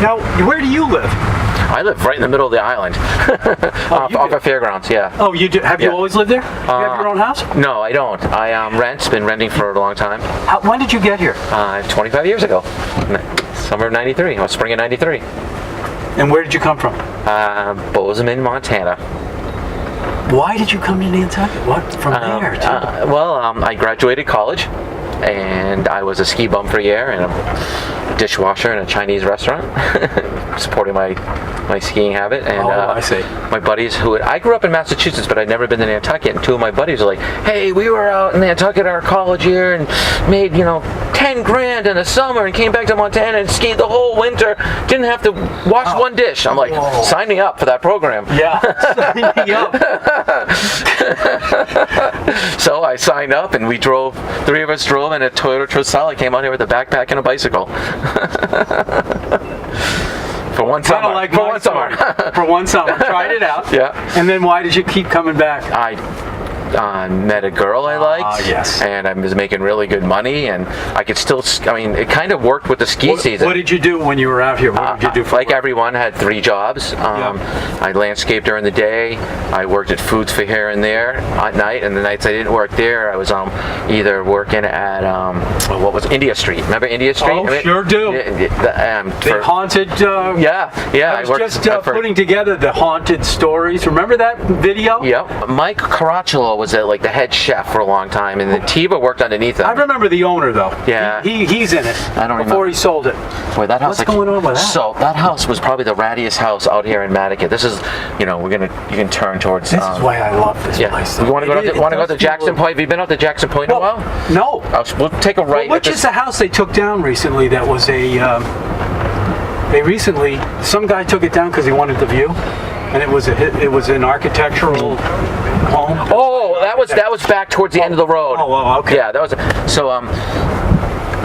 Now, where do you live? I live right in the middle of the island, off of Fairgrounds. Yeah. Oh, you do? Have you always lived there? You have your own house? No, I don't. I been renting for a long time. When did you get here? 25 years ago, summer of '93. Spring of '93. And where did you come from? Bozeman, Montana. Why did you come to Nantucket? What from there? I graduated college, and I was a ski bum for a year and a dishwasher in a Chinese restaurant, supporting my skiing habit. And I see. My buddies I grew up in Massachusetts, but I'd never been to Nantucket. And two of my buddies were like, "Hey, we were out in Nantucket our college year and made 10 grand in the summer and came back to Montana and skied the whole winter. Didn't have to wash one dish." I'm like, "Sign me up for that program." Yeah, sign me up. So I signed up, and three of us drove in a Toyota Tercel. Came out here with a backpack and a bicycle. For one summer. Like for one summer. For one summer. Tried it out. Yeah. And then why did you keep coming back? I met a girl I liked, yes. And I was making really good money, and I could still, it kind of worked with the ski season. What did you do when you were out here? What did you do for work? Everyone, had 3 jobs. I landscaped during the day. I worked at Foods for here and there at night, and the nights I didn't work there, I was either working at India Street. Remember India Street? Oh, sure do. The haunted. I was just putting together the haunted stories. Remember that video? Yep. Mike Caracciolo was the head chef for a long time, and then Tiva worked underneath him. I remember the owner though. Yeah. He's in it. I don't remember. Before he sold it. Boy, that house. What's going on with that? So that house was probably the rattiest house out here in Mattocket. This is, you can turn towards. This is why I love this place. You want to go to Jackson Point? Have you been out to Jackson Point in a while? No. We'll take a right. Which is the house they took down recently? That was some guy took it down because he wanted the view, and it was an architectural home. Oh, that was back towards the end of the road. Oh, okay. Yeah, that was so.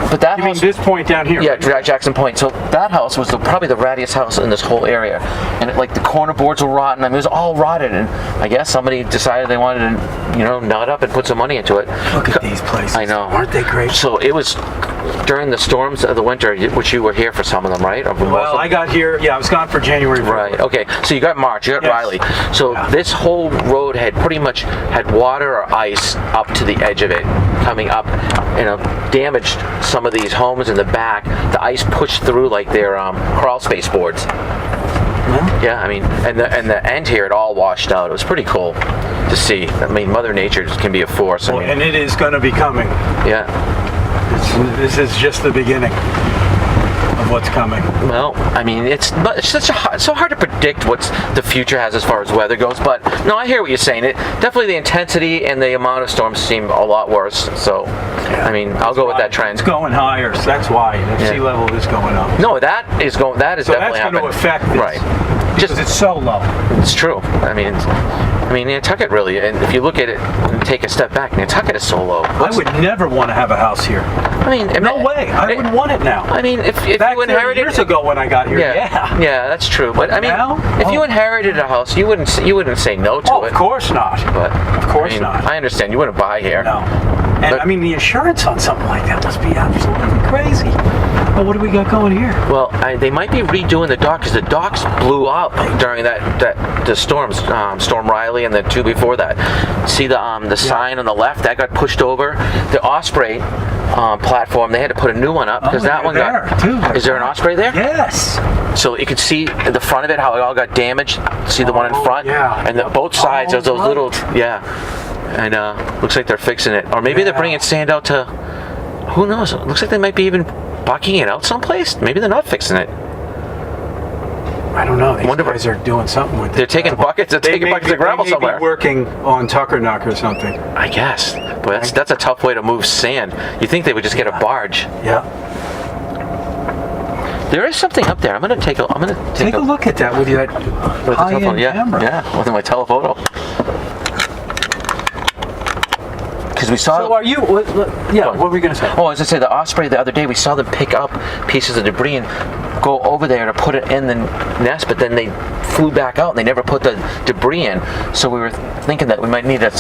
But that you house, mean this point down here? Yeah, right? Jackson Point. So that house was probably the rattiest house in this whole area, and the corner boards were rotten. It was all rotted, and I guess somebody decided they wanted to, nut up and put some money into it. Look at these places. I know. Aren't they great? So it was during the storms of the winter, which you were here for some of them, right? Well, I got here. Yeah, I was gone for January. Right. Okay. So you got March. You got Riley. So this whole road had pretty much had water or ice up to the edge of it, coming up, damaged some of these homes in the back. The ice pushed through their crawl space boards. Yeah, and the end here, it all washed out. It was pretty cool to see. Mother Nature can be a force. And it is going to be coming. Yeah. This is just the beginning of what's coming. Well, it's so hard to predict what the future has as far as weather goes. But no, I hear what you're saying. Definitely the intensity and the amount of storms seem a lot worse. So, I'll go with that trend. It's going higher. So that's why the sea level is going up. No, that is definitely happening. So that's going to affect this. Right. Because it's so low. It's true. Nantucket really, and if you look at it and take a step back, Nantucket is so low. I would never want to have a house here. No way. I wouldn't want it now. If back you inherited years ago when I got here, yeah, that's true. But now, if you inherited a house, you wouldn't say no to it. Of course not. But of course not. I understand you wouldn't buy here. No. And the insurance on something like that must be absolutely crazy. Well, what do we got going here? Well, they might be redoing the dock because the docks blew up during the storms, Storm Riley, and the 2 before that. See the sign on the left that got pushed over. The Osprey platform, they had to put a new one up because that one got. Is there an Osprey there? Yes. So you can see the front of it how it all got damaged. See the one in front? Yeah. And both sides there's those little And looks like they're fixing it, or maybe they're bringing sand out to. Who knows? It looks like they might be even bucking it out someplace. Maybe they're not fixing it. I don't know. These guys are doing something with it. They're taking buckets. They're taking buckets of gravel somewhere. They may be working on Tuckernuck or something. I guess. But that's a tough way to move sand. You think they would just get a barge? Yeah. There is something up there. I'm gonna take a look at that with your high-end camera. Yeah, with my telephoto. Because we saw. So are you? What were we going to say? Oh, I was going to say the Osprey the other day. We saw them pick up pieces of debris and go over there to put it in the nest, but then they flew back out and they never put the debris in. So we were thinking that we might need to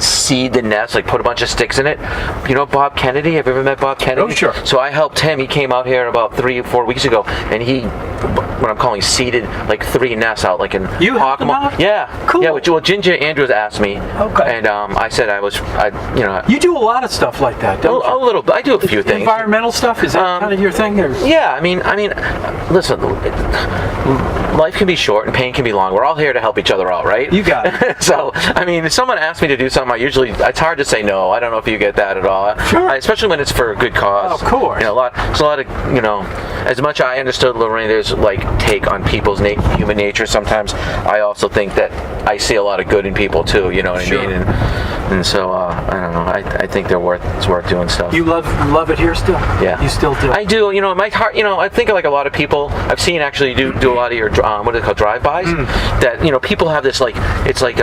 seed the nest, put a bunch of sticks in it. You know Bob Kennedy? Have you ever met Bob Kennedy? Oh, sure. So I helped him. He came out here about 3 or 4 weeks ago, and he what I'm calling seeded like 3 nests out like in You helped them Hockamore. out? Yeah, Cool. Yeah, well, Ginger Andrews asked me, Okay. and I said you know. You do a lot of stuff like that, don't you? A little bit. I do a few things. Environmental stuff, is that kind of your thing? Or? Yeah, I mean, listen, life can be short and pain can be long. We're all here to help each other out, right? You got it. So, I mean, if someone asks me to do something, it's hard to say no. I don't know if you get that at all. Sure. Especially when it's for a good cause. Of course. You know, there's a lot of, you know, as much I understood Lorraine, there's like take on people's human nature. Sometimes I also think that I see a lot of good in people too. You know what Sure. I mean? And so I don't know. I think it's worth doing stuff. You love it here still? Yeah. You still do? I do. You know, my heart. You know, I think like a lot of people I've seen actually do a lot of your what are they called, drive-bys. That, you know, people have this like it's like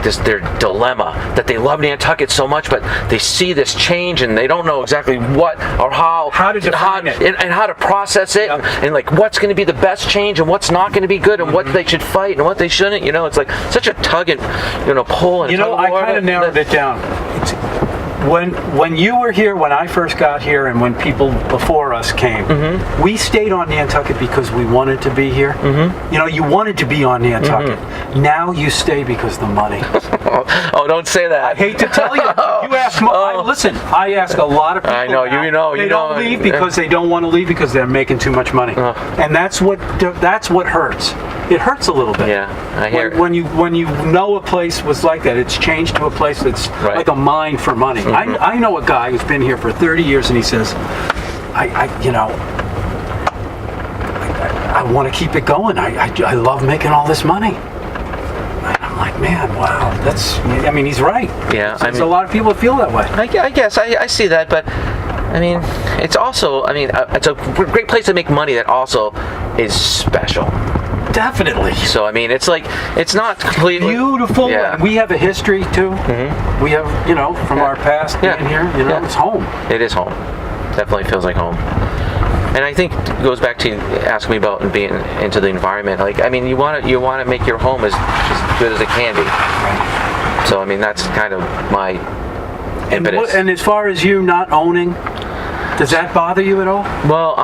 this their dilemma that they love Nantucket so much, but they see this change and they don't know exactly what or how to define it and how to process it and like what's going to be the best change and what's not going to be good and what they should fight and what they shouldn't. You know, it's like such a tug and pull and you know, I kind of narrowed it down. When you were here, when I first got here, and when people before us came, we stayed on Nantucket because we wanted to be here. You know, you wanted to be on Nantucket. Now you stay because the money. Oh, don't say that. I hate to tell you. You ask. Listen, I ask a lot of people. I know. Now, they don't leave because they don't want to leave because they're making too much money, and that's what hurts. It hurts a little bit. Yeah, I hear. When you know a place was like that, it's changed to a place that's like a mine for money. I know a guy who's been here for 30 years, and he says, I want to keep it going. I love making all this money. And I'm like, man, wow, he's right. Yeah, there's a lot of people that feel that way. I guess I see that, but I mean, it's also, it's a great place to make money that also is special. Definitely. So I mean, it's like it's not completely beautiful. Yeah. And we have a history too. We have, from our past being here. It's home. It is home. Definitely feels like home. And I think it goes back to asking me about being into the environment. Like, I mean, you want to make your home as good as it can be. Right. So I mean, that's kind of my impetus. And as far as you not owning, does that bother you at all? Well,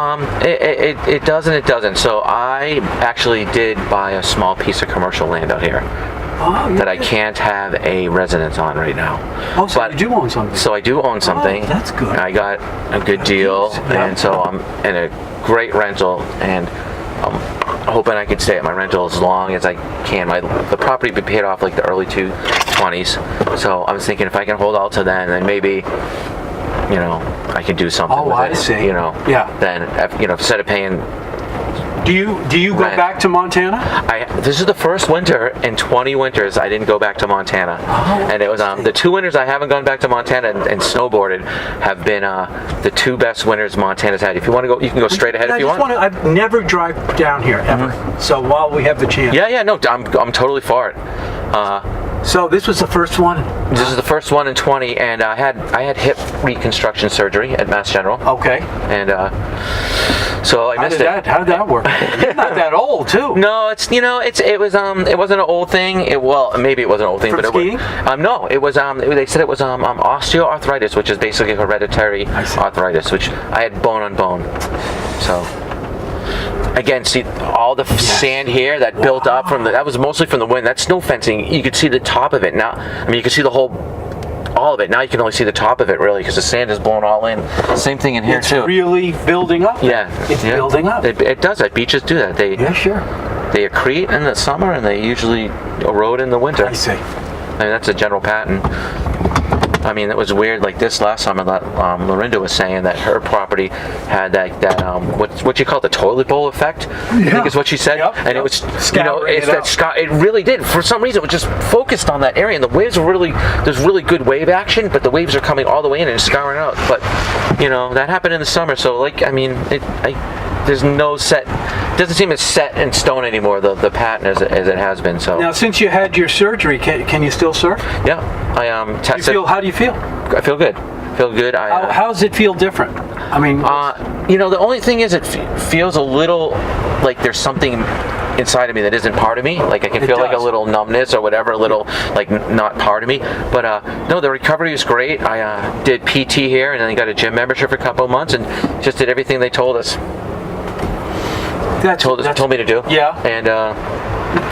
it does and it doesn't. So I actually did buy a small piece of commercial land out here that I can't have a residence on right now. Oh, so you do own something? So I do own something. Oh, that's good. I got a good deal, and so I'm in a great rental, and I'm hoping I can stay at my rental as long as I can. The property will be paid off like the early 2020s. So I was thinking if I can hold out to then maybe I can do something with it. I see. Then, instead of paying. Do you go back to Montana? This is the first winter in 20 winters I didn't go back to Montana. And it was the 2 winters I haven't gone back to Montana and snowboarded have been the 2 best winters Montana's had. If you want to go, you can go straight ahead if you want. I've never drive down here ever. So while we have the chance. Yeah, no, I'm totally for it. So this was the first one? This is the first one in 20, and I had hip reconstruction surgery at Mass General. Okay. And so I missed it. How did that work? You're not that old, too. No, it wasn't an old thing. Maybe it was an old thing, but skiing? No, it was they said it was osteoarthritis, which is basically hereditary arthritis, which I had bone on bone. So again, see all the sand here that built up that was mostly from the wind. That snow fencing, you could see the top of it. Now, you could see all of it. Now you can only see the top of it, really, because the sand is blown all in. Same thing in here, too. It's really building up. Yeah. It's building up. It does. Beaches do that. They accrete in the summer, and they usually erode in the winter. I see. That's a general pattern. It was weird. Like this last summer, that Lorinda was saying that her property had that what you call the toilet bowl effect. I think is what she said. And it was it really did. For some reason, it was just focused on that area, and the waves were there's really good wave action, but the waves are coming all the way in and scouring out. But that happened in the summer, so there's no set. It doesn't seem as set in stone anymore. The pattern as it has been. So now, since you had your surgery, can you still surf? Yeah, I tested. How do you feel? I feel good. How does it feel different? The only thing is it feels a little like there's something inside of me that isn't part of me. Like I can feel like a little numbness or whatever, a little like not part of me. But no, the recovery is great. I did PT here and then got a gym membership for a couple of months and just did everything they told us. told me to do. Yeah. And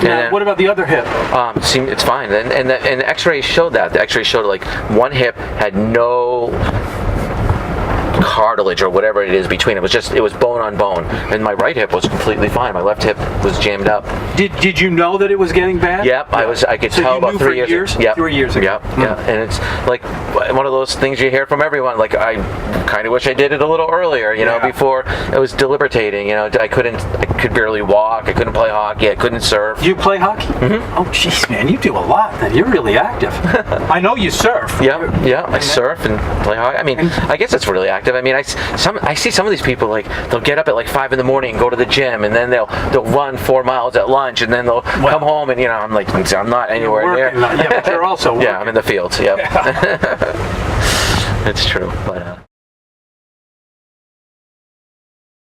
Now, what about the other hip? it's fine. And the X-ray showed that. The X-ray showed like one hip had no cartilage or whatever it is between. It was bone on bone, and my right hip was completely fine. My left hip was jammed up. Did you know that it was getting bad? Yep, yeah. I could tell about 3 years. Yep. 3 years ago. Yep, yeah. And it's like one of those things you hear from everyone. Like, I kind of wish I did it a little earlier, before it was debilitating. I could barely walk. I couldn't play hockey. I couldn't surf. Do you play hockey? Mm-hmm. Oh, jeez, man, you do a lot. Then you're really active. I know you surf. Yeah. I surf and play hockey. I mean, I guess it's really active. I mean, I see some of these people, like, they'll get up at like 5 a.m. and go to the gym, and then they'll run 4 miles at lunch, and then they'll come home, and I'm like, I'm not anywhere near. Yeah, but you're also working. Yeah, I'm in the fields. Yep. It's true, but.